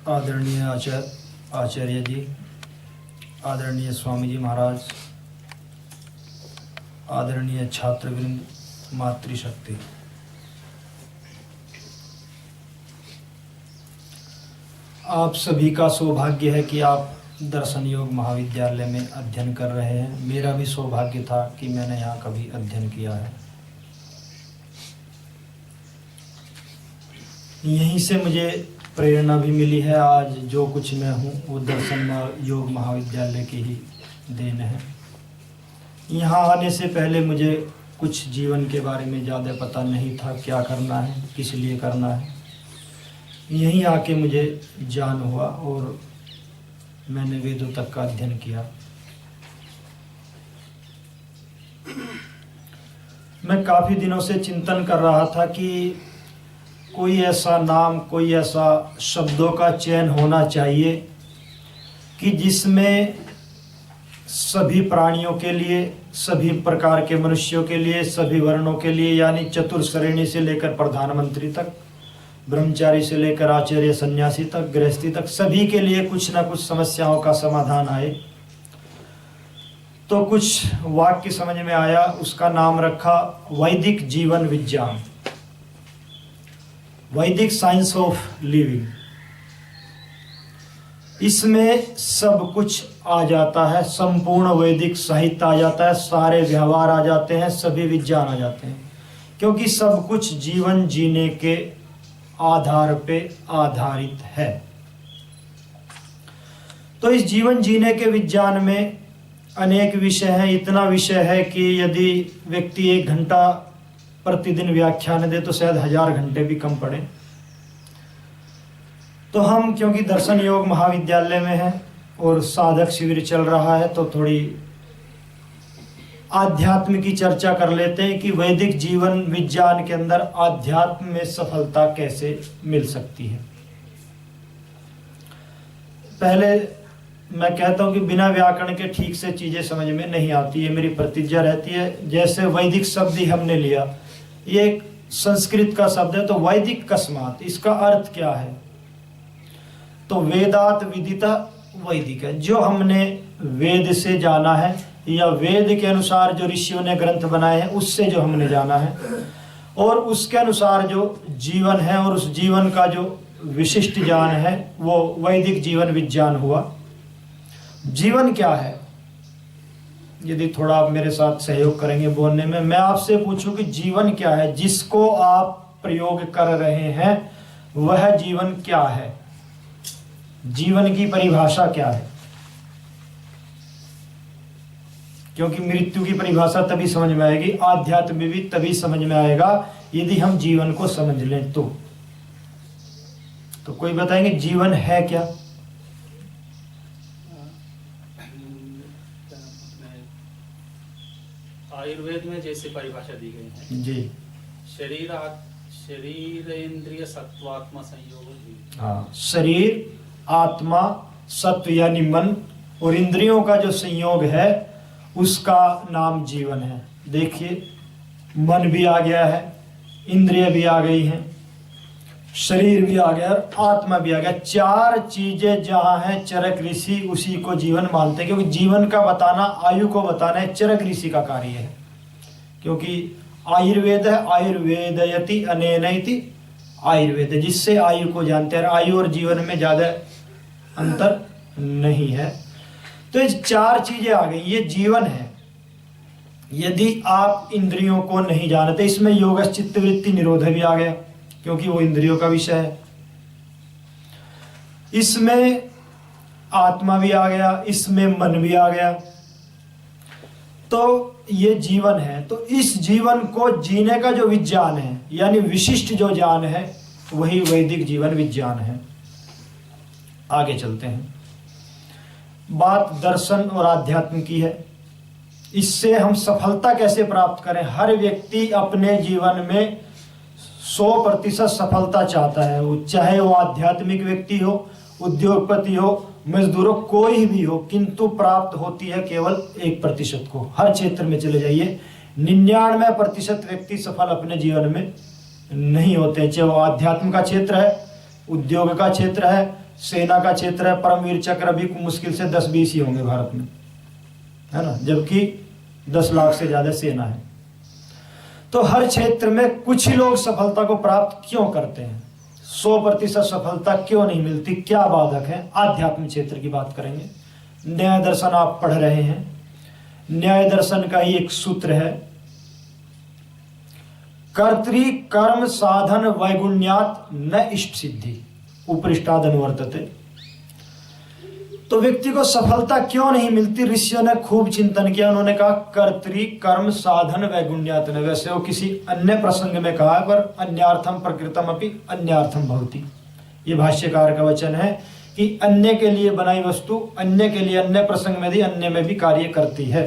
आदरणीय आचार्य जी, आदरणीय स्वामी जी महाराज, आदरणीय छात्रवृंद, मातृशक्ति, आप सभी का सौभाग्य है कि आप दर्शन योग महाविद्यालय में अध्ययन कर रहे हैं। मेरा भी सौभाग्य था कि मैंने यहाँ कभी अध्ययन किया है। यहीं से मुझे प्रेरणा भी मिली है। आज जो कुछ मैं हूँ वो दर्शन योग महाविद्यालय की ही देन है। यहाँ आने से पहले मुझे कुछ जीवन के बारे में ज़्यादा पता नहीं था, क्या करना है, किस लिए करना है। यहीं आके मुझे ज्ञान हुआ और मैंने वेदों तक का अध्ययन किया। मैं काफ़ी दिनों से चिंतन कर रहा था कि कोई ऐसा नाम, कोई ऐसा शब्दों का चयन होना चाहिए कि जिसमें सभी प्राणियों के लिए, सभी प्रकार के मनुष्यों के लिए, सभी वर्णों के लिए, यानी चतुर्श्रेणी से लेकर प्रधानमंत्री तक, ब्रह्मचारी से लेकर आचार्य सन्यासी तक, गृहस्थी तक, सभी के लिए कुछ ना कुछ समस्याओं का समाधान आए। तो कुछ वाक्य समझ में आया, उसका नाम रखा वैदिक जीवन विज्ञान, वैदिक साइंस ऑफ लिविंग। इसमें सब कुछ आ जाता है, संपूर्ण वैदिक साहित्य आ जाता है, सारे व्यवहार आ जाते हैं, सभी विज्ञान आ जाते हैं, क्योंकि सब कुछ जीवन जीने के आधार पे आधारित है। तो इस जीवन जीने के विज्ञान में अनेक विषय हैं। इतना विषय है कि यदि व्यक्ति 1 घंटा प्रतिदिन व्याख्यान दे तो शायद 1000 घंटे भी कम पड़े। तो हम क्योंकि दर्शन योग महाविद्यालय में हैं और साधक शिविर चल रहा है, तो थोड़ी आध्यात्म की चर्चा कर लेते हैं कि वैदिक जीवन विज्ञान के अंदर आध्यात्म में सफलता कैसे मिल सकती है। पहले मैं कहता हूं कि बिना व्याकरण के ठीक से चीजें समझ में नहीं आती है, मेरी प्रतिज्ञा रहती है। जैसे वैदिक शब्द ही हमने लिया, ये एक संस्कृत का शब्द है, तो वैदिक कस्मात, इसका अर्थ क्या है? तो वेदात विदिता वैदिक है, जो हमने वेद से जाना है या वेद के अनुसार जो ऋषियों ने ग्रंथ बनाए हैं उससे जो हमने जाना है, और उसके अनुसार जो जीवन है और उस जीवन का जो विशिष्ट ज्ञान है वो वैदिक जीवन विज्ञान हुआ। जीवन क्या है? यदि थोड़ा आप मेरे साथ सहयोग करेंगे बोलने में, मैं आपसे पूछूं कि जीवन क्या है? जिसको आप प्रयोग कर रहे हैं वह जीवन क्या है? जीवन की परिभाषा क्या है? क्योंकि मृत्यु की परिभाषा तभी समझ में आएगी, आध्यात्म भी तभी समझ में आएगा यदि हम जीवन को समझ लें। तो कोई बताएंगे जीवन है क्या? आयुर्वेद में जैसे परिभाषा दी गई है जी, शरीर इंद्रिय सत्वात्मा संयोग। हाँ, शरीर, आत्मा, सत्व यानी मन और इंद्रियों का जो संयोग है उसका नाम जीवन है। देखिए, मन भी आ गया है, इंद्रिय भी आ गई हैं, शरीर भी आ गया और आत्मा भी आ गया। 4 चीजें जहां हैं, चरक ऋषि उसी को जीवन मानते हैं, क्योंकि जीवन का बताना, आयु को बताना है चरक ऋषि का कार्य है। क्योंकि आयुर्वेद है, आयुर्वेदयति अनेनैति आयुर्वेद, जिससे आयु को जानते हैं। आयु और जीवन में ज्यादा अंतर नहीं है। तो ये 4 चीजें आ गई, ये जीवन है। यदि आप इंद्रियों को नहीं जानते, इसमें योग चित्तवृत्ति निरोध भी आ गया, क्योंकि वो इंद्रियों का विषय है। इसमें आत्मा भी आ गया, इसमें मन भी आ गया। तो ये जीवन है। तो इस जीवन को जीने का जो विज्ञान है, यानी विशिष्ट जो ज्ञान है, वही वैदिक जीवन विज्ञान है। आगे चलते हैं। बात दर्शन और आध्यात्म की है। इससे हम सफलता कैसे प्राप्त करें? हर व्यक्ति अपने जीवन में 100% सफलता चाहता है, वो चाहे वो आध्यात्मिक व्यक्ति हो, उद्योगपति हो, मजदूर हो, कोई भी हो, किंतु प्राप्त होती है केवल 1% को। हर क्षेत्र में चले जाइए, 99% व्यक्ति सफल अपने जीवन में नहीं होते, चाहे वो आध्यात्म का क्षेत्र है, उद्योग का क्षेत्र है, सेना का क्षेत्र है, परमवीर चक्र भी मुश्किल से 10-20 ही होंगे भारत में, है ना, जबकि 10 लाख से ज्यादा सेना है। तो हर क्षेत्र में कुछ ही लोग सफलता को प्राप्त क्यों करते हैं? 100% सफलता क्यों नहीं मिलती? क्या बाधक है? आध्यात्मिक क्षेत्र की बात करेंगे। न्याय दर्शन आप पढ़ रहे हैं, न्याय दर्शन का ही एक सूत्र है, कर्तृ कर्म साधन वैगुण्यात न इष्ट सिद्धि उपरिष्टाद अनुवर्तते। तो व्यक्ति को सफलता क्यों नहीं मिलती? ऋषियों ने खूब चिंतन किया, उन्होंने कहा कर्तृ कर्म साधन वैगुण्यात न। वैसे वो किसी अन्य प्रसंग में कहा है, पर अन्यार्थम प्रकृतम अपि अन्यार्थम भवति। ये भाष्यकार का वचन है कि अन्य के लिए बनाई वस्तु अन्य के लिए, अन्य प्रसंग में भी अन्य में भी कार्य करती है।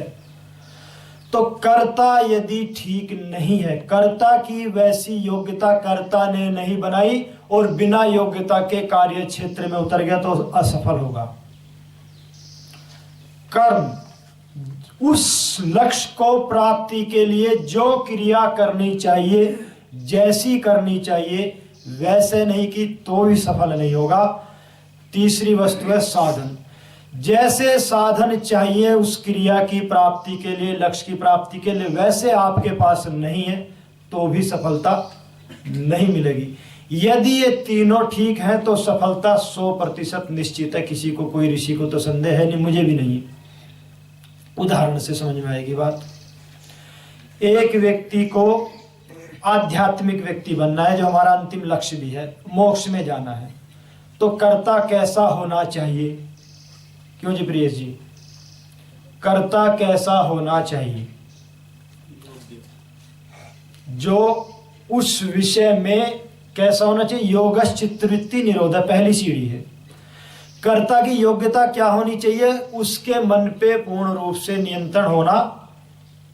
तो कर्ता यदि ठीक नहीं है, कर्ता की वैसी योग्यता कर्ता ने नहीं बनाई और बिना योग्यता के कार्य क्षेत्र में उतर गया, तो असफल होगा। कर्म उस लक्ष्य को प्राप्ति के लिए जो क्रिया करनी चाहिए, जैसी करनी चाहिए वैसे नहीं की तो भी सफल नहीं होगा। तीसरी वस्तु है साधन। जैसे साधन चाहिए उस क्रिया की प्राप्ति के लिए, लक्ष्य की प्राप्ति के लिए, वैसे आपके पास नहीं है तो भी सफलता नहीं मिलेगी। यदि ये तीनों ठीक हैं तो सफलता 100% निश्चित है। किसी को, कोई ऋषि को तो संदेह है नहीं, मुझे भी नहीं। उदाहरण से समझ में आएगी बात। एक व्यक्ति को आध्यात्मिक व्यक्ति बनना है, जो हमारा अंतिम लक्ष्य भी है, मोक्ष में जाना है, तो कर्ता कैसा होना चाहिए? क्यों जी प्रियेश जी? कर्ता कैसा होना चाहिए? जो उस विषय में कैसा होना चाहिए? योगश चित्तवृत्ति निरोधा पहली सीढ़ी है। कर्ता की योग्यता क्या होनी चाहिए? उसके मन पे पूर्ण रूप से नियंत्रण होना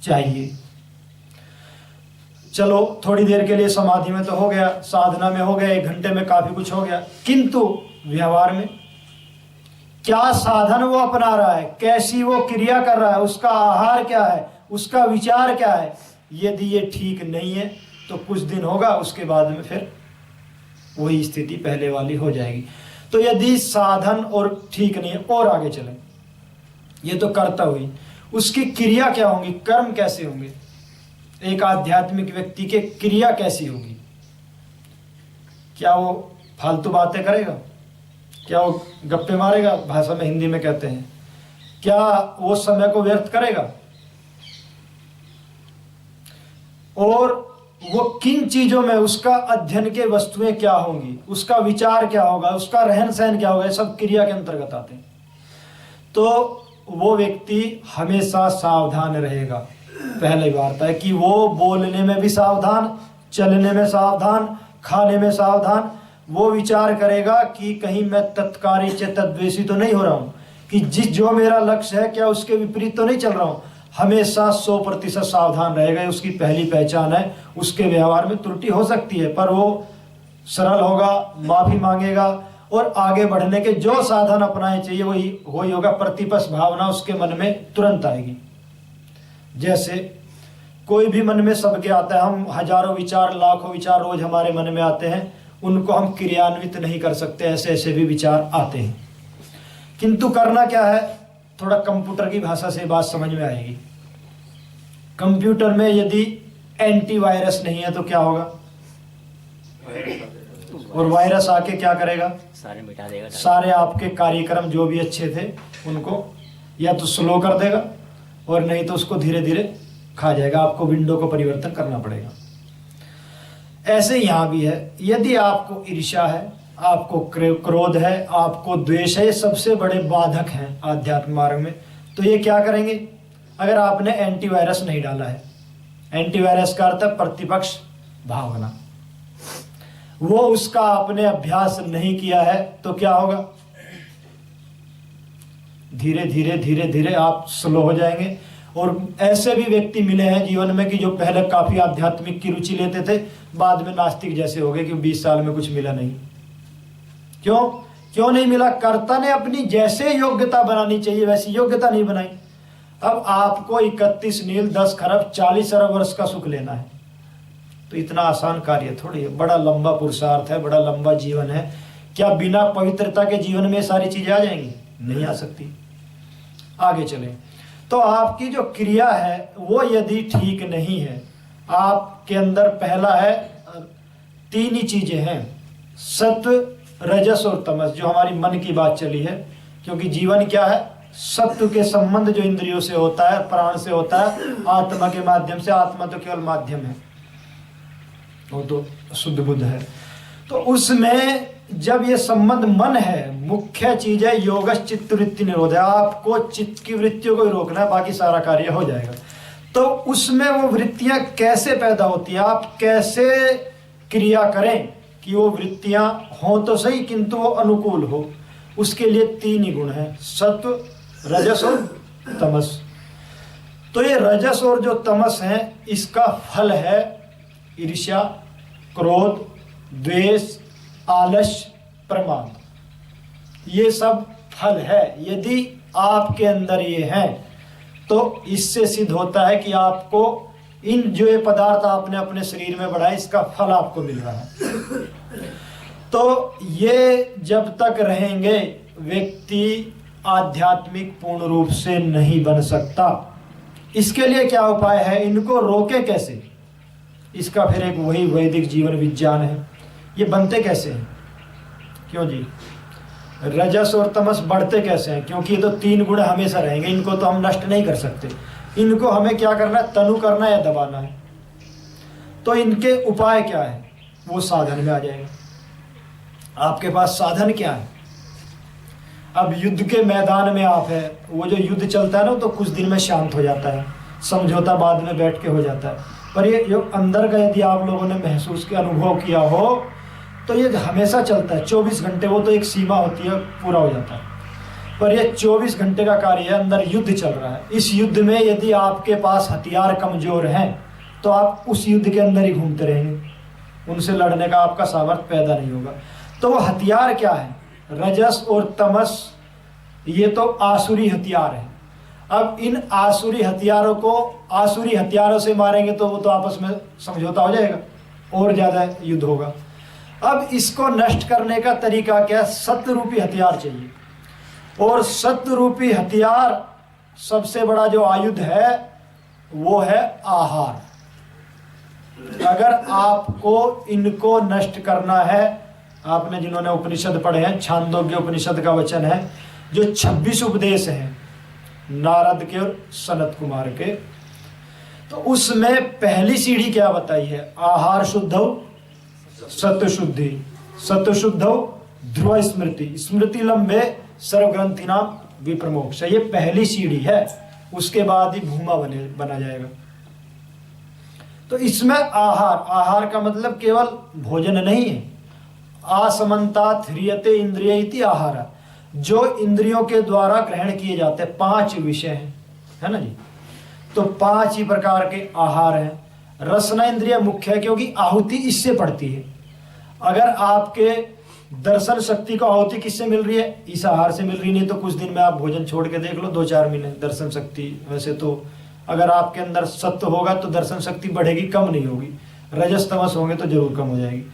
चाहिए। चलो थोड़ी देर के लिए समाधि में तो हो गया, साधना में हो गया, 1 घंटे में काफी कुछ हो गया, किंतु व्यवहार में क्या साधन वो अपना रहा है, कैसी वो क्रिया कर रहा है, उसका आहार क्या है, उसका विचार क्या है? यदि ये ठीक नहीं है तो कुछ दिन होगा, उसके बाद में फिर वही स्थिति पहले वाली हो जाएगी। तो यदि साधन और ठीक नहीं है, और आगे चलें, ये तो कर्ता हुई, उसकी क्रिया क्या होंगी, कर्म कैसे होंगे? एक आध्यात्मिक व्यक्ति के क्रिया कैसी होगी? क्या वो फालतू बातें करेगा? क्या वो गप्पे मारेगा, भाषा में हिंदी में कहते हैं? क्या वो समय को व्यर्थ करेगा? और वो किन चीजों में, उसका अध्ययन के वस्तुएं क्या होंगी, उसका विचार क्या होगा, उसका रहन सहन क्या होगा, ये सब क्रिया के अंतर्गत आते हैं। तो वो व्यक्ति हमेशा सावधान रहेगा। पहली बात है कि वो बोलने में भी सावधान, चलने में सावधान, खाने में सावधान। वो विचार करेगा कि कहीं मैं तत्कारी तद्वेषी तो नहीं हो रहा हूं, कि जो मेरा लक्ष्य है क्या उसके विपरीत तो नहीं चल रहा हूं। हमेशा 100% सावधान रहेगा। उसकी पहली पहचान है। उसके व्यवहार में त्रुटि हो सकती है, पर वो सरल होगा, माफी मांगेगा और आगे बढ़ने के जो साधन अपनाए चाहिए वही होगा। प्रतिपक्ष भावना उसके मन में तुरंत आएगी। जैसे कोई भी मन में सबके आता है, हम हजारों विचार, लाखों विचार रोज हमारे मन में आते हैं, उनको हम क्रियान्वित नहीं कर सकते, ऐसे ऐसे भी विचार आते हैं। किंतु करना क्या है, थोड़ा कंप्यूटर की भाषा से बात समझ में आएगी। कंप्यूटर में यदि एंटीवायरस नहीं है तो क्या होगा, और वायरस आके क्या करेगा, सारे मिटा देगा, सारे आपके कार्यक्रम जो भी अच्छे थे उनको या तो स्लो कर देगा और नहीं तो उसको धीरे धीरे खा जाएगा। आपको विंडो को परिवर्तन करना पड़ेगा। ऐसे यहां भी है। यदि आपको ईर्ष्या है, आपको क्रोध है, आपको द्वेष है, ये सबसे बड़े बाधक हैं आध्यात्म मार्ग में, तो ये क्या करेंगे? अगर आपने एंटीवायरस नहीं डाला है, एंटीवायरस का अर्थ है प्रतिपक्ष भावना, वो उसका आपने अभ्यास नहीं किया है तो क्या होगा? धीरे धीरे धीरे धीरे आप स्लो हो जाएंगे। और ऐसे भी व्यक्ति मिले हैं जीवन में कि जो पहले काफी आध्यात्मिक की रुचि लेते थे, बाद में नास्तिक जैसे हो गए कि 20 साल में कुछ मिला नहीं। क्यों नहीं मिला? कर्ता ने अपनी जैसे योग्यता बनानी चाहिए वैसी योग्यता नहीं बनाई। अब आपको 31 नील 10 खरब 40 अरब वर्ष का सुख लेना है, तो इतना आसान कार्य थोड़ी है। बड़ा लंबा पुरुषार्थ है, बड़ा लंबा जीवन है। क्या बिना पवित्रता के जीवन में सारी चीजें आ जाएंगी? नहीं आ सकती। आगे चलें तो आपकी जो क्रिया है वो यदि ठीक नहीं है, आपके अंदर पहला है, तीन ही चीजें हैं, सत्व, रजस और तमस, जो हमारी मन की बात चली है। क्योंकि जीवन क्या है? सत्व के संबंध जो इंद्रियों से होता है, प्राण से होता है, आत्मा के माध्यम से। आत्मा तो केवल माध्यम है, वो तो शुद्ध बुद्ध है। तो उसमें जब ये संबंध मन है, मुख्य चीज है योगश चित्त वृत्ति निरोध है। आपको चित्त की वृत्तियों को ही रोकना है, बाकी सारा कार्य हो जाएगा। तो उसमें वो वृत्तियां कैसे पैदा होती है, आप कैसे क्रिया करें कि वो वृत्तियां हो तो सही किंतु वो अनुकूल हो। उसके लिए तीन ही गुण हैं, सत्व, रजस और तमस। तो ये रजस और जो तमस है इसका फल है ईर्ष्या, क्रोध, द्वेष, आलस्य, प्रमाद। ये सब फल है। यदि आपके अंदर ये है तो इससे सिद्ध होता है कि आपको इन जो ये पदार्थ आपने अपने शरीर में बढ़ाए इसका फल आपको मिल रहा है। तो ये जब तक रहेंगे व्यक्ति आध्यात्मिक पूर्ण रूप से नहीं बन सकता। इसके लिए क्या उपाय है, इनको रोके कैसे? इसका फिर एक वही वैदिक जीवन विज्ञान है। ये बनते कैसे हैं? क्यों जी? रजस और तमस बढ़ते कैसे हैं? क्योंकि ये तो तीन गुण हमेशा रहेंगे, इनको तो हम नष्ट नहीं कर सकते। इनको हमें क्या करना है? तनु करना या दबाना है। तो इनके उपाय क्या है? वो साधन में आ जाएगा। आपके पास साधन क्या है? अब युद्ध के मैदान में आप है, वो जो युद्ध चलता है ना तो कुछ दिन में शांत हो जाता है, समझौता बाद में बैठ के हो जाता है। पर ये जो अंदर का यदि आप लोगों ने महसूस किया, अनुभव किया हो, तो ये हमेशा चलता है 24 घंटे। वो तो एक सीमा होती है, पूरा हो जाता है। पर ये 24 घंटे का कार्य है, अंदर युद्ध चल रहा है। इस युद्ध में यदि आपके पास हथियार कमजोर हैं तो आप उस युद्ध के अंदर ही घूमते रहेंगे, उनसे लड़ने का आपका सामर्थ्य पैदा नहीं होगा। तो वो हथियार क्या है? रजस और तमस, ये तो आसुरी हथियार है। अब इन आसुरी हथियारों को आसुरी हथियारों से मारेंगे तो वो तो आपस में समझौता हो जाएगा और ज़्यादा युद्ध होगा। अब इसको नष्ट करने का तरीका क्या? सत्य रूपी हथियार चाहिए। और सत्य रूपी हथियार सबसे बड़ा जो आयुध है वो है आहार। अगर आपको इनको नष्ट करना है, आपने जिन्होंने उपनिषद पढ़े हैं, छांदोग्य उपनिषद का वचन है, जो 26 उपदेश हैं नारद के और सनत कुमार के, तो उसमें पहली सीढ़ी क्या बताई है? आहार शुद्धौ सत्व शुद्धि, सत्व शुद्धौ ध्रुव स्मृति, स्मृति लंबे सर्वग्रंथि नाम विप्रमोक्ष। ये पहली सीढ़ी है, उसके बाद ही भूमा बना जाएगा। तो इसमें आहार का मतलब केवल भोजन नहीं है। आसमंतात ह्रियते इंद्रिय इति आहार, जो इंद्रियों के द्वारा ग्रहण किए जाते हैं 5 विषय हैं, है ना जी। तो 5 ही प्रकार के आहार हैं। रसना इंद्रिय मुख्य है क्योंकि आहुति इससे पड़ती है। अगर आपके दर्शन शक्ति को आहुति किससे मिल रही है? इस आहार से मिल रही। नहीं तो कुछ दिन में आप भोजन छोड़ के देख लो, 2-4 महीने दर्शन शक्ति, वैसे तो अगर आपके अंदर सत्व होगा तो दर्शन शक्ति बढ़ेगी, कम नहीं होगी। रजस तमस होंगे तो जरूर कम हो जाएगी।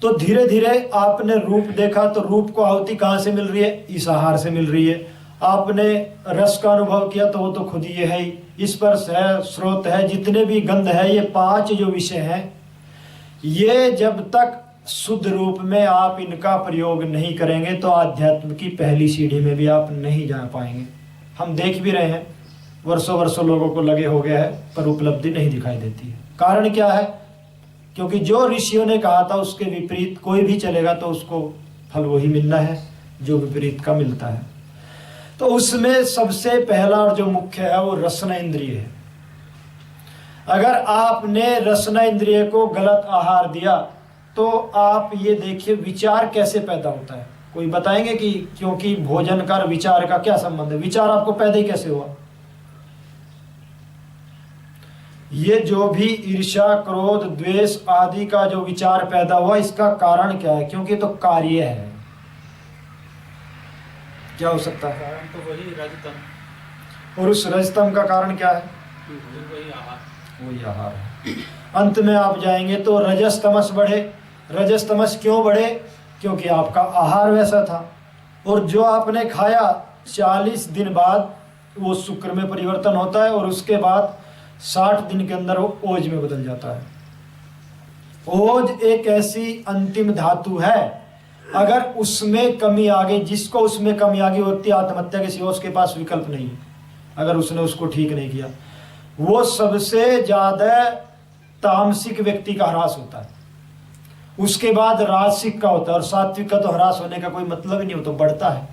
तो धीरे धीरे आपने रूप देखा तो रूप को आहुति कहाँ से मिल रही है? इस आहार से मिल रही है। आपने रस का अनुभव किया तो वो तो खुद ये है ही। स्पर्श है, स्रोत है, जितने भी गंध है, ये 5 जो विषय हैं, ये जब तक शुद्ध रूप में आप इनका प्रयोग नहीं करेंगे तो आध्यात्म की पहली सीढ़ी में भी आप नहीं जा पाएंगे। हम देख भी रहे हैं, वर्षों वर्षों लोगों को लगे हो गया है, पर उपलब्धि नहीं दिखाई देती है। कारण क्या है? क्योंकि जो ऋषियों ने कहा था उसके विपरीत कोई भी चलेगा तो उसको फल वही मिलना है जो विपरीत का मिलता है। तो उसमें सबसे पहला और जो मुख्य है वो रसना इंद्रिय है। अगर आपने रसना इंद्रिय को गलत आहार दिया तो आप ये देखिए विचार कैसे पैदा होता है। कोई बताएंगे कि क्योंकि भोजन का विचार का क्या संबंध है? विचार आपको पैदा ही कैसे हुआ? ये जो भी ईर्ष्या, क्रोध, द्वेष आदि का जो विचार पैदा हुआ, इसका कारण क्या है? क्योंकि तो कार्य है। क्या हो सकता है? कारण तो वही रजतम। और उस रजतम का कारण क्या है? वही आहार। वही आहार है। अंत में आप जाएंगे तो रजस तमस बढ़े। रजस तमस क्यों बढ़े? क्योंकि आपका आहार वैसा था। और जो आपने खाया 40 दिन बाद वो शुक्र में परिवर्तन होता है और उसके बाद 60 दिन के अंदर वो ओज में बदल जाता है। ओज एक ऐसी अंतिम धातु है, अगर उसमें कमी आ गई, जिसको उसमें कमी आ गई, व्यक्ति आत्महत्या के सिवा उसके पास विकल्प नहीं है। अगर उसने उसको ठीक नहीं किया, वो सबसे ज्यादा तामसिक व्यक्ति का ह्रास होता है, उसके बाद राजसिक का होता है, और सात्विक का तो ह्रास होने का कोई मतलब ही नहीं, हो तो बढ़ता है।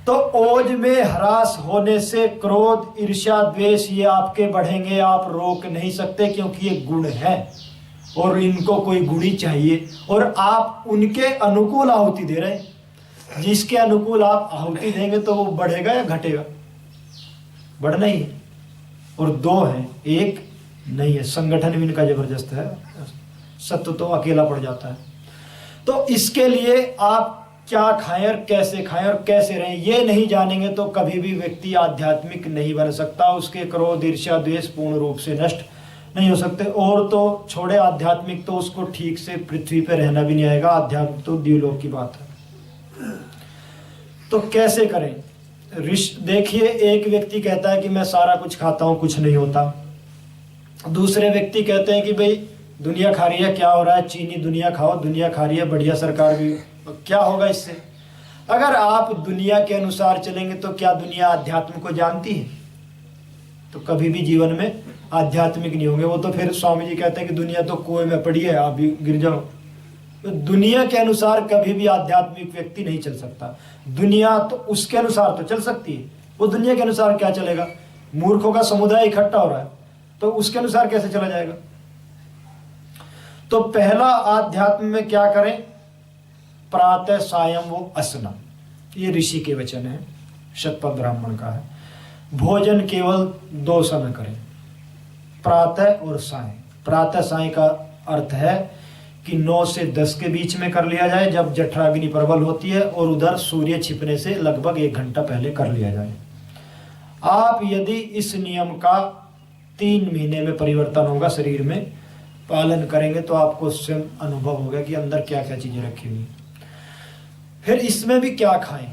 तो ओज में ह्रास होने से क्रोध, ईर्ष्या, द्वेष ये आपके बढ़ेंगे, आप रोक नहीं सकते, क्योंकि ये गुण है और इनको कोई गुणी चाहिए, और आप उनके अनुकूल आहुति दे रहे हैं। जिसके अनुकूल आप आहुति देंगे तो वो बढ़ेगा या घटेगा? बढ़ना ही है। और दो है, एक नहीं है। संगठन भी इनका जबरदस्त है, सत्य तो अकेला पड़ जाता है। तो इसके लिए आप क्या खाएं और कैसे खाएं और कैसे रहें, ये नहीं जानेंगे तो कभी भी व्यक्ति आध्यात्मिक नहीं बन सकता। उसके क्रोध, ईर्ष्या, द्वेष पूर्ण रूप से नष्ट नहीं हो सकते। और तो छोड़े आध्यात्मिक, तो उसको ठीक से पृथ्वी पे रहना भी नहीं आएगा। आध्यात्मिक तो द्यूलोक की बात है। तो कैसे करें? देखिए, एक व्यक्ति कहता है कि मैं सारा कुछ खाता हूं, कुछ नहीं होता। दूसरे व्यक्ति कहते हैं कि भाई दुनिया खा रही है, क्या हो रहा है, चीनी दुनिया खाओ, दुनिया खा रही है, बढ़िया सरकार भी, क्या होगा इससे? अगर आप दुनिया के अनुसार चलेंगे तो क्या दुनिया अध्यात्म को जानती है? तो कभी भी जीवन में आध्यात्मिक नहीं होंगे। वो तो फिर स्वामी जी कहते हैं कि दुनिया तो कुएं में पड़ी है, आप भी गिर जाओ। तो दुनिया के अनुसार कभी भी आध्यात्मिक व्यक्ति नहीं चल सकता। दुनिया तो उसके अनुसार तो चल सकती है, वो दुनिया के अनुसार क्या चलेगा? मूर्खों का समुदाय इकट्ठा हो रहा है, तो उसके अनुसार कैसे चला जाएगा? तो पहला, आध्यात्म में क्या करें? प्रातः सायं वो असना, ये ऋषि के वचन है, शतपथ ब्राह्मण का है। भोजन केवल 2 समय करें, प्रातः और सायं। प्रातः सायं का अर्थ है कि 9 से 10 के बीच में कर लिया जाए, जब जठराग्नि प्रबल होती है, और उधर सूर्य छिपने से लगभग 1 घंटा पहले कर लिया जाए। आप यदि इस नियम का 3 महीने में परिवर्तन होगा शरीर में, पालन करेंगे, तो आपको स्वयं अनुभव होगा कि अंदर क्या क्या चीजें रखी हुई। फिर इसमें भी क्या खाएं?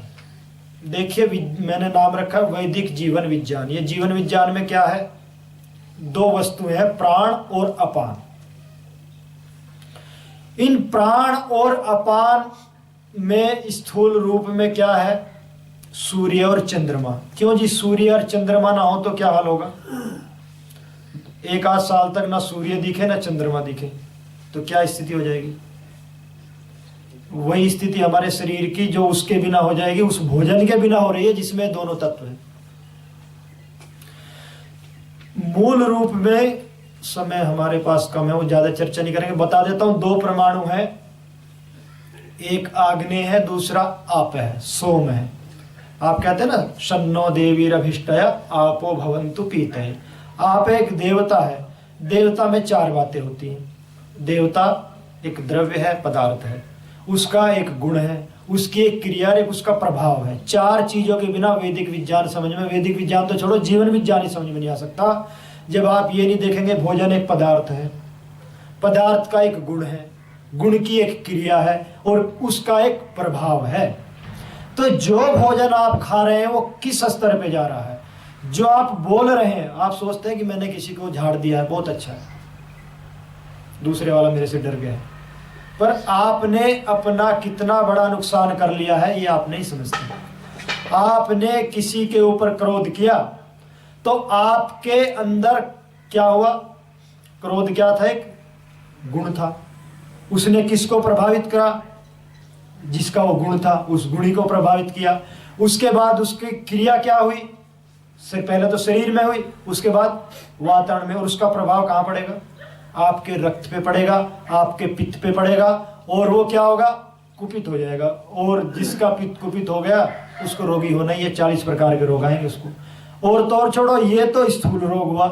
देखिए, मैंने नाम रखा वैदिक जीवन विज्ञान। ये जीवन विज्ञान में क्या है? 2 वस्तुएं हैं, प्राण और अपान। इन प्राण और अपान में स्थूल रूप में क्या है? सूर्य और चंद्रमा। क्यों जी? सूर्य और चंद्रमा ना हो तो क्या हाल होगा? 1 आध साल तक ना सूर्य दिखे ना चंद्रमा दिखे, तो क्या स्थिति हो जाएगी? वही स्थिति हमारे शरीर की जो उसके बिना हो जाएगी, उस भोजन के बिना हो रही है जिसमें दोनों तत्व हैं। मूल रूप में समय हमारे पास कम है, वो ज्यादा चर्चा नहीं करेंगे। बता देता हूं, 2 परमाणु हैं, एक आग्नेय है, दूसरा आप है, सोम है। आप कहते हैं ना, शन्नो देवीरभिष्टया आपो भवन्तु पीतये। आप एक देवता है। देवता में 4 बातें होती हैं। देवता एक द्रव्य है, पदार्थ है, उसका एक गुण है, उसकी एक क्रिया, एक उसका प्रभाव है। 4 चीजों के बिना वैदिक विज्ञान समझ में, वैदिक विज्ञान तो छोड़ो, जीवन विज्ञान ही समझ में नहीं आ सकता जब आप ये नहीं देखेंगे भोजन एक पदार्थ है, पदार्थ का एक गुण है, गुण की एक क्रिया है, और उसका एक प्रभाव है। तो जो भोजन आप खा रहे हैं वो किस स्तर पे जा रहा है? जो आप बोल रहे हैं, आप सोचते हैं कि मैंने किसी को झाड़ दिया है, बहुत अच्छा है, दूसरे वाला मेरे से डर गया है, पर आपने अपना कितना बड़ा नुकसान कर लिया है ये आप नहीं समझते। आपने किसी के ऊपर क्रोध किया तो आपके अंदर क्या हुआ? क्रोध क्या था? एक गुण था। उसने किसको प्रभावित करा? जिसका वो गुण था, उस गुणी को प्रभावित किया। उसके बाद उसकी क्रिया क्या हुई? से पहले तो शरीर में हुई, उसके बाद वातावरण में, और उसका प्रभाव कहाँ पड़ेगा? आपके रक्त पे पड़ेगा, आपके पित्त पे पड़ेगा, और वो क्या होगा? कुपित हो जाएगा। और जिसका पित्त कुपित हो गया उसको रोगी होना ही है। 40 प्रकार के रोग आएंगे उसको। और तो और छोड़ो, ये तो स्थूल रोग हुआ।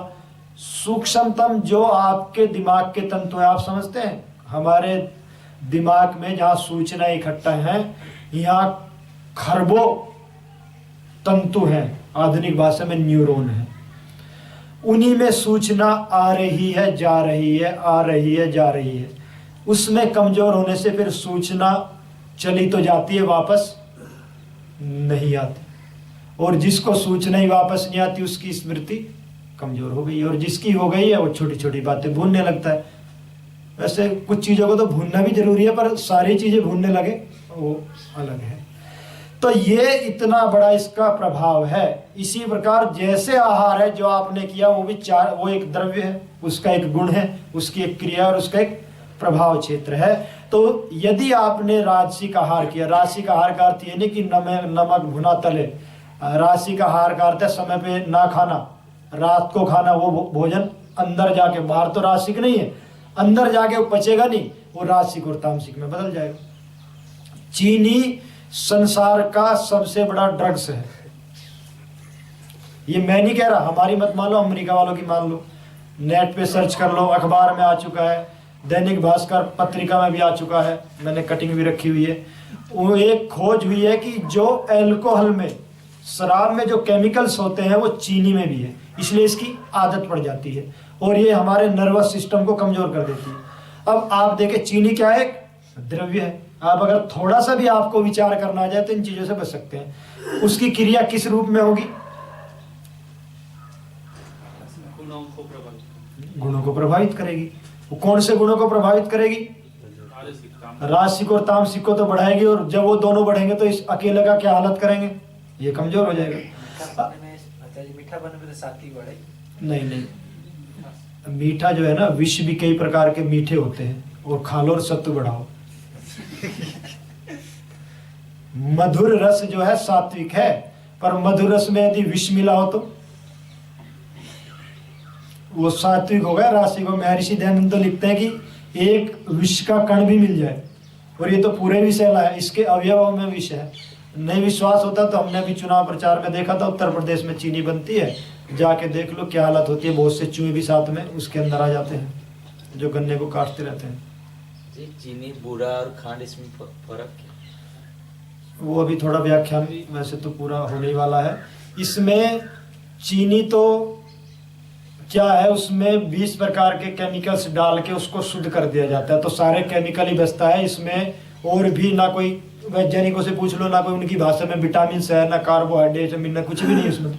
सूक्ष्मतम जो आपके दिमाग के तंतु है, आप समझते हैं हमारे दिमाग में जहाँ सूचना इकट्ठा है, यहाँ खरबों तंतु हैं, आधुनिक भाषा में न्यूरॉन है। उन्हीं में सूचना आ रही है, जा रही है, आ रही है, जा रही है। उसमें कमजोर होने से फिर सूचना चली तो जाती है, वापस नहीं आती। और जिसको सूचना ही वापस नहीं आती उसकी स्मृति कमजोर हो गई, और जिसकी हो गई है वो छोटी छोटी बातें भूलने लगता है। वैसे कुछ चीज़ों को तो भूलना भी जरूरी है, पर सारी चीज़ें भूलने लगे वो अलग है। तो ये इतना बड़ा इसका प्रभाव है। इसी प्रकार जैसे आहार है जो आपने किया वो भी चार, वो एक द्रव्य है, उसका एक गुण है, उसकी एक क्रिया और उसका एक प्रभाव क्षेत्र है। तो यदि आपने राजसिक आहार किया, राजसिक आहार का अर्थ ये नहीं कि नमक भुना तले, राजसिक आहार का अर्थ है समय पे ना खाना, रात को खाना, वो भोजन अंदर जाके, बाहर तो राजसिक नहीं है, अंदर जाके वो पचेगा नहीं, वो राजसिक और तामसिक में बदल जाएगा। चीनी संसार का सबसे बड़ा ड्रग्स है। ये मैं नहीं कह रहा, हमारी मत मान लो, अमेरिका वालों की मान लो, नेट पे सर्च कर लो, अखबार में आ चुका है, दैनिक भास्कर पत्रिका में भी आ चुका है, मैंने कटिंग भी रखी हुई है। वो एक खोज हुई है कि जो अल्कोहल में, शराब में जो केमिकल्स होते हैं वो चीनी में भी है, इसलिए इसकी आदत पड़ जाती है और ये हमारे नर्वस सिस्टम को कमजोर कर देती है। अब आप देखें, चीनी क्या है? द्रव्य है। आप अगर थोड़ा सा भी आपको विचार करना आ जाए तो इन चीजों से बच सकते हैं। उसकी क्रिया किस रूप में होगी? गुणों को प्रभावित करेगी। वो कौन से गुणों को प्रभावित करेगी? राजसिक और तामसिक को तो बढ़ाएगी, और जब वो दोनों बढ़ेंगे तो इस अकेले का क्या हालत करेंगे? ये कमजोर हो जाएगा। मीठा बनने में सात्विक बढ़े? नहीं, मीठा जो है ना, विष भी कई प्रकार के मीठे होते हैं, और खा लो और सत्व बढ़ाओ। मधुर रस जो है सात्विक है, पर मधुर रस में यदि विष मिला हो तो वो सात्विक हो गया, रासिक हो। महर्षि दयानंद तो लिखते हैं कि एक विष का कण भी मिल जाए, और ये तो पूरे विष है, इसके अवयवों में विष है। नहीं विश्वास होता तो हमने अभी चुनाव प्रचार में देखा था, उत्तर प्रदेश में चीनी बनती है, जाके देख लो क्या हालत होती है। बहुत से चूहे भी साथ में उसके अंदर आ जाते हैं जो गन्ने को काटते रहते हैं। जी, चीनी, बूरा और खांड, इसमें फर्क क्या? वो अभी थोड़ा व्याख्यान वैसे तो पूरा होने वाला है। इसमें चीनी तो क्या है, उसमें 20 प्रकार के केमिकल्स डाल के उसको शुद्ध कर दिया जाता है, तो सारे केमिकल ही बचता है इसमें। और भी ना कोई वैज्ञानिकों से पूछ लो, ना कोई उनकी भाषा में विटामिन है, ना कार्बोहाइड्रेट, ना कुछ भी नहीं उसमें।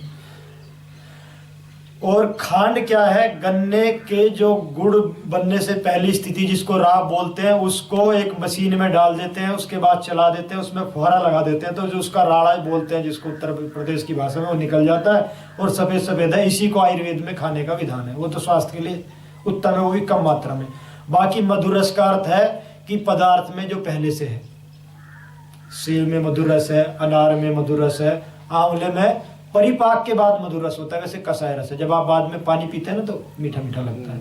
और खांड क्या है? गन्ने के जो गुड़ बनने से पहली स्थिति, जिसको राब बोलते हैं, उसको एक मशीन में डाल देते हैं, उसके बाद चला देते हैं, उसमें फुहारा लगा देते हैं, तो जो उसका राड़ा बोलते हैं, जिसको उत्तर प्रदेश की भाषा में, वो निकल जाता है और सफेद सफेद है। इसी को आयुर्वेद में खाने का विधान है। वो तो स्वास्थ्य के लिए उत्तम है, वो भी कम मात्रा में। बाकी मधुरस का अर्थ है कि पदार्थ में जो पहले से है। सेब में मधुर रस है, अनार में मधुर रस है, आंवले में परिपाक के बाद मधुर रस होता है। वैसे कसाय रस है, जब आप बाद में पानी पीते हैं ना तो मीठा मीठा लगता है,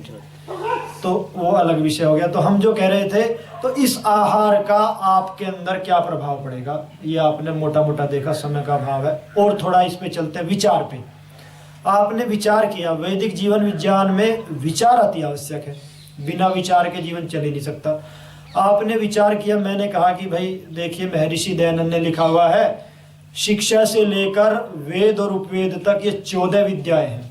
तो वो अलग विषय हो गया। तो हम जो कह रहे थे, तो इस आहार का आपके अंदर क्या प्रभाव पड़ेगा, ये आपने मोटा मोटा देखा, समय का अभाव है। और थोड़ा इस पे चलते हैं, विचार पे। आपने विचार किया, वैदिक जीवन विज्ञान में विचार अति आवश्यक है, बिना विचार के जीवन चल ही नहीं सकता। आपने विचार किया, मैंने कहा कि भाई देखिए, महर्षि दयानंद ने लिखा हुआ है, शिक्षा से लेकर वेद और उपवेद तक ये 14 विद्याएं हैं।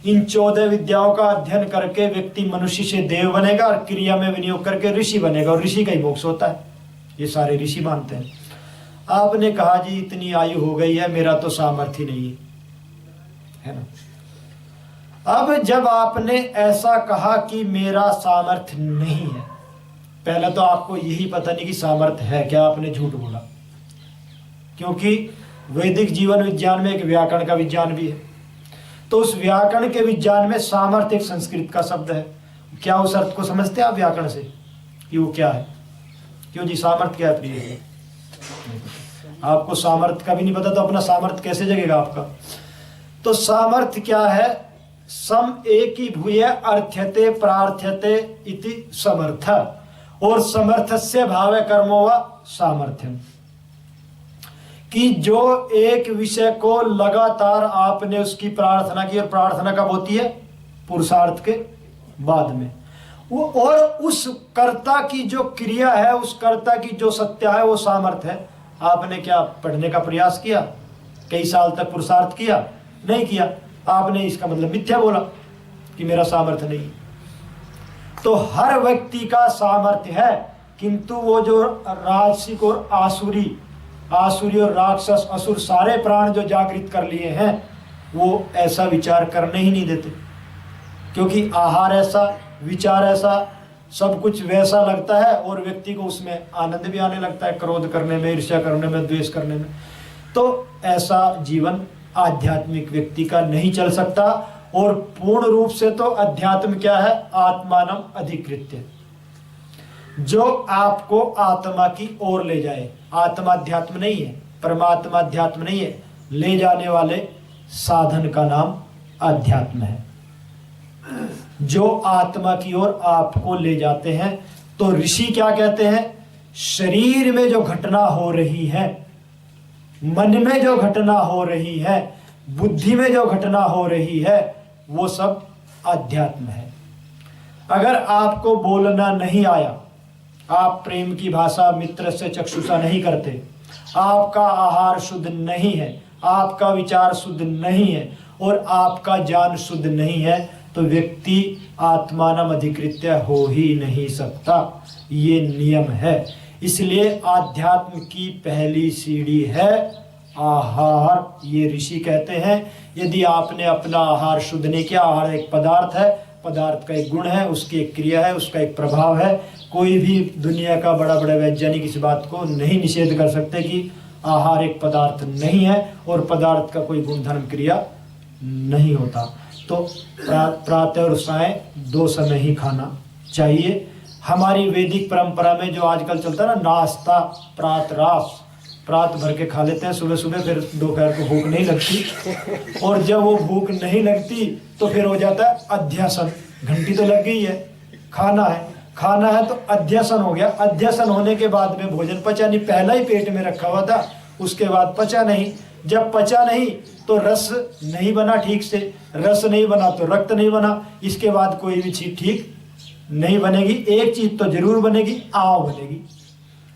इन 14 विद्याओं का अध्ययन करके व्यक्ति मनुष्य से देव बनेगा, और क्रिया में विनियोग करके ऋषि बनेगा, और ऋषि का ही मोक्ष होता है। ये सारे ऋषि मानते हैं। आपने कहा जी इतनी आयु हो गई है, मेरा तो सामर्थ्य नहीं है ना। अब जब आपने ऐसा कहा कि मेरा सामर्थ्य नहीं है, पहले तो आपको यही पता नहीं कि सामर्थ्य है क्या, आपने झूठ बोला। क्योंकि वैदिक जीवन विज्ञान में एक व्याकरण का विज्ञान भी है, तो उस व्याकरण के विज्ञान में सामर्थ्य एक संस्कृत का शब्द है। क्या उस अर्थ को समझते हैं आप व्याकरण से कि वो क्या है? क्यों जी, सामर्थ्य क्या है प्रिय? आपको सामर्थ्य का भी नहीं पता तो अपना सामर्थ्य कैसे जगेगा आपका? तो सामर्थ्य क्या है? सम एकी भूय अर्थ्यते प्रार्थ्यते इति समर्थ, और समर्थस्य भावे कर्मो व सामर्थ्यम, कि जो एक विषय को लगातार आपने उसकी प्रार्थना की, और प्रार्थना कब होती है? पुरुषार्थ के बाद में। वो और उस कर्ता की जो क्रिया है, उस कर्ता की जो सत्य है, वो सामर्थ्य है। आपने क्या पढ़ने का प्रयास किया? कई साल तक पुरुषार्थ किया? नहीं किया। आपने इसका मतलब मिथ्या बोला कि मेरा सामर्थ्य नहीं। तो हर व्यक्ति का सामर्थ्य है, किंतु वो जो राजसिक और आसुरी और राक्षस असुर सारे प्राण जो जागृत कर लिए हैं, वो ऐसा विचार करने ही नहीं देते, क्योंकि आहार ऐसा, विचार ऐसा, सब कुछ वैसा लगता है और व्यक्ति को उसमें आनंद भी आने लगता है, क्रोध करने में, ईर्ष्या करने में, द्वेष करने में। तो ऐसा जीवन आध्यात्मिक व्यक्ति का नहीं चल सकता। और पूर्ण रूप से तो अध्यात्म क्या है? आत्मानम अधिकृत्य, जो आपको आत्मा की ओर ले जाए। आत्मा अध्यात्म नहीं है, परमात्मा अध्यात्म नहीं है, ले जाने वाले साधन का नाम अध्यात्म है, जो आत्मा की ओर आपको ले जाते हैं। तो ऋषि क्या कहते हैं? शरीर में जो घटना हो रही है, मन में जो घटना हो रही है, बुद्धि में जो घटना हो रही है, वो सब अध्यात्म है। अगर आपको बोलना नहीं आया, आप प्रेम की भाषा मित्र से चक्षुषा नहीं करते, आपका आहार शुद्ध नहीं है, आपका विचार शुद्ध नहीं है और आपका ज्ञान शुद्ध नहीं है, तो व्यक्ति आत्मानम अधिकृत्य हो ही नहीं सकता। ये नियम है। इसलिए आध्यात्म की पहली सीढ़ी है आहार। ये ऋषि कहते हैं, यदि आपने अपना आहार शुद्ध नहीं किया, आहार एक पदार्थ है, पदार्थ का एक गुण है, उसकी एक क्रिया है, उसका एक प्रभाव है। कोई भी दुनिया का बड़ा बड़ा वैज्ञानिक इस बात को नहीं निषेध कर सकते कि आहार एक पदार्थ नहीं है और पदार्थ का कोई गुणधर्म क्रिया नहीं होता। तो प्रातः और सायं 2 समय ही खाना चाहिए। हमारी वैदिक परंपरा में जो आजकल चलता है ना, नाश्ता प्रात भर के खा लेते हैं सुबह सुबह, फिर दोपहर को भूख नहीं लगती, और जब वो भूख नहीं लगती तो फिर हो जाता है अध्यसन। घंटी तो लग गई है, खाना है तो अध्यसन हो गया। अध्यसन होने के बाद में भोजन पचा नहीं, पहला ही पेट में रखा हुआ था, उसके बाद पचा नहीं। जब पचा नहीं तो रस नहीं बना ठीक से, रस नहीं बना तो रक्त नहीं बना, इसके बाद कोई भी चीज ठीक नहीं बनेगी। एक चीज तो जरूर बनेगी, आव बनेगी,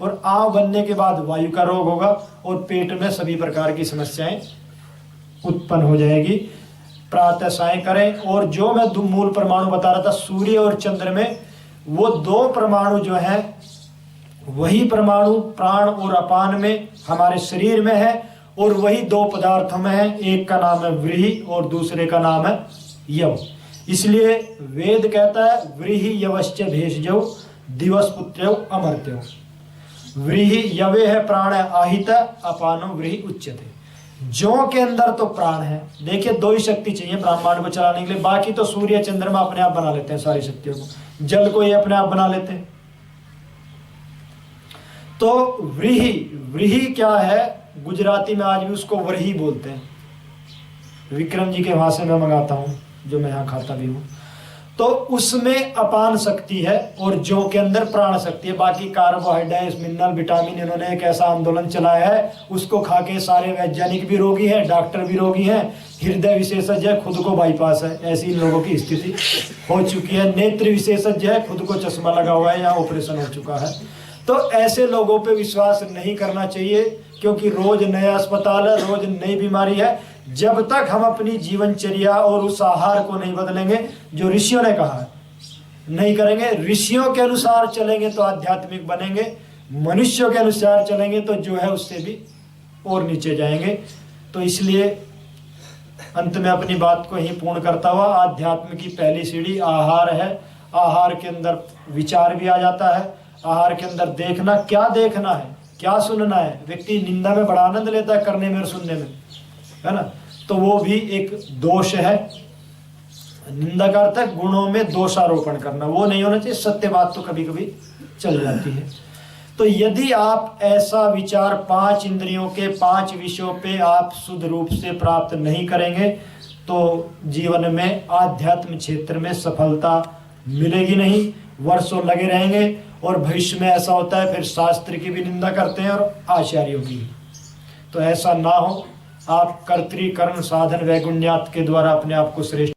और आव बनने के बाद वायु का रोग होगा और पेट में सभी प्रकार की समस्याएं उत्पन्न हो जाएगी। प्रातः सायं करें। और जो मैं मूल परमाणु बता रहा था, सूर्य और चंद्र में वो 2 परमाणु जो हैं, वही परमाणु प्राण और अपान में हमारे शरीर में है, और वही 2 पदार्थों में है। एक का नाम है व्रीहि और दूसरे का नाम है यव। इसलिए वेद कहता है व्रीहि यवश्च भेषजौ दिवस पुत्र्यौ अमर्त्यौ। व्रीहि यवे है प्राण आहित, अपानो व्रीहि उच्यते। जौ के अंदर तो प्राण है। देखिए 2 ही शक्ति चाहिए ब्रह्मांड को चलाने के लिए, बाकी तो सूर्य चंद्रमा अपने आप बना लेते हैं सारी शक्तियों को, जल को ये अपने आप बना लेते हैं। तो व्रीहि क्या है? गुजराती में आज भी उसको वरही बोलते हैं। विक्रम जी के वहां से मैं मंगाता हूं, जो मैं यहाँ खाता भी हूं। तो उसमें अपान शक्ति है और जौ के अंदर प्राण शक्ति है। बाकी कार्बोहाइड्रेट, मिनरल, विटामिन, इन्होंने एक ऐसा आंदोलन चलाया है, उसको खा के सारे वैज्ञानिक भी रोगी हैं, डॉक्टर भी रोगी हैं, हृदय विशेषज्ञ है, खुद को बाईपास है, ऐसी इन लोगों की स्थिति हो चुकी है। नेत्र विशेषज्ञ है, खुद को चश्मा लगा हुआ है या ऑपरेशन हो चुका है। तो ऐसे लोगों पे विश्वास नहीं करना चाहिए, क्योंकि रोज नया अस्पताल है, रोज नई बीमारी है। जब तक हम अपनी जीवनचर्या और उस आहार को नहीं बदलेंगे जो ऋषियों ने कहा है, नहीं करेंगे, ऋषियों के अनुसार चलेंगे तो आध्यात्मिक बनेंगे, मनुष्यों के अनुसार चलेंगे तो जो है उससे भी और नीचे जाएंगे। तो इसलिए अंत में अपनी बात को ही पूर्ण करता हुआ, आध्यात्म की पहली सीढ़ी आहार है। आहार के अंदर विचार भी आ जाता है, आहार के अंदर देखना, क्या देखना है, क्या सुनना है। व्यक्ति निंदा में बड़ा आनंद लेता है, करने में और सुनने में, है ना, तो वो भी एक दोष है। निंदा का अर्थ है गुणों में दोषारोपण करना, वो नहीं होना चाहिए। सत्य बात तो कभी कभी चल जाती है। तो यदि आप ऐसा विचार 5 इंद्रियों के 5 विषयों पे आप शुद्ध रूप से प्राप्त नहीं करेंगे, तो जीवन में आध्यात्म क्षेत्र में सफलता मिलेगी नहीं, वर्षों लगे रहेंगे। और भविष्य में ऐसा होता है, फिर शास्त्र की भी निंदा करते हैं और आचार्यों की। तो ऐसा ना हो, आप कर्तृ कर्म साधन वैगुण्यात के द्वारा अपने आप को श्रेष्ठ